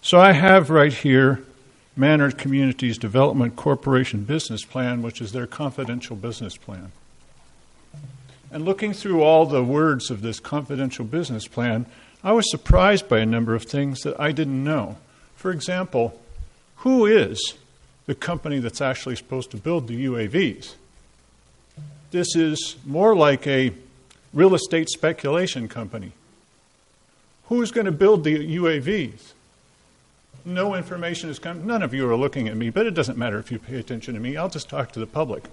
So I have right here Manor Communities Development Corporation Business Plan, which is their confidential business plan. And looking through all the words of this confidential business plan, I was surprised by a number of things that I didn't know. For example, who is the company that's actually supposed to build the UAVs? This is more like a real estate speculation company. Who's going to build the UAVs? No information has come. None of you are looking at me, but it doesn't matter if you pay attention to me. I'll just talk to the public.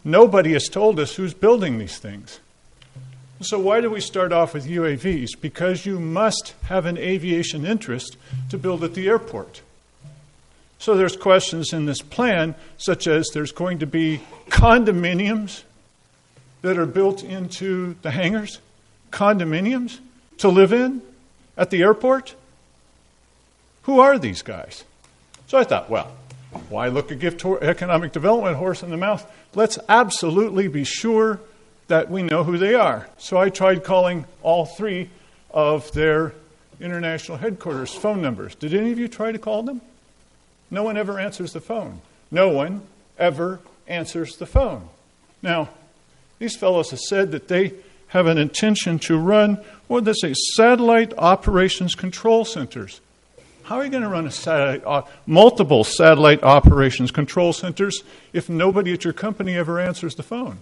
Nobody has told us who's building these things. So why do we start off with UAVs? Because you must have an aviation interest to build at the airport. So there's questions in this plan, such as there's going to be condominiums that are built into the hangars, condominiums to live in at the airport. Who are these guys? So I thought, well, why look a gift economic development horse in the mouth? Let's absolutely be sure that we know who they are. So I tried calling all three of their international headquarters phone numbers. Did any of you try to call them? No one ever answers the phone. No one ever answers the phone. Now, these fellows have said that they have an intention to run, what did they say, satellite operations control centers. How are you going to run multiple satellite operations control centers if nobody at your company ever answers the phone?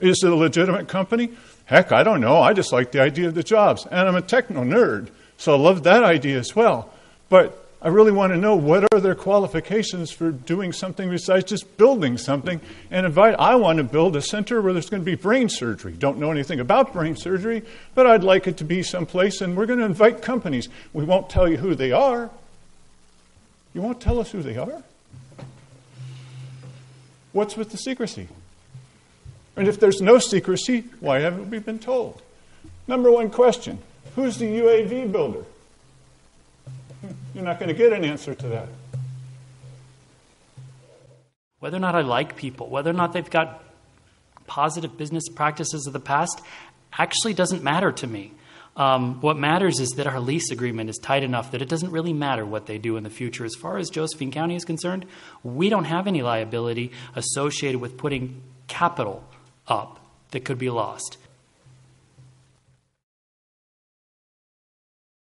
Is it a legitimate company? Heck, I don't know. I just like the idea of the jobs. And I'm a techno nerd, so I love that idea as well. But I really want to know what are their qualifications for doing something besides just building something. And I want to build a center where there's going to be brain surgery. Don't know anything about brain surgery, but I'd like it to be someplace, and we're going to invite companies. We won't tell you who they are. You won't tell us who they are? What's with the secrecy? And if there's no secrecy, why haven't we been told? Number one question, who's the UAV builder? You're not going to get an answer to that. Whether or not I like people, whether or not they've got positive business practices of the past, actually doesn't matter to me. What matters is that our lease agreement is tight enough that it doesn't really matter what they do in the future. As far as Josephine County is concerned, we don't have any liability associated with putting capital up that could be lost.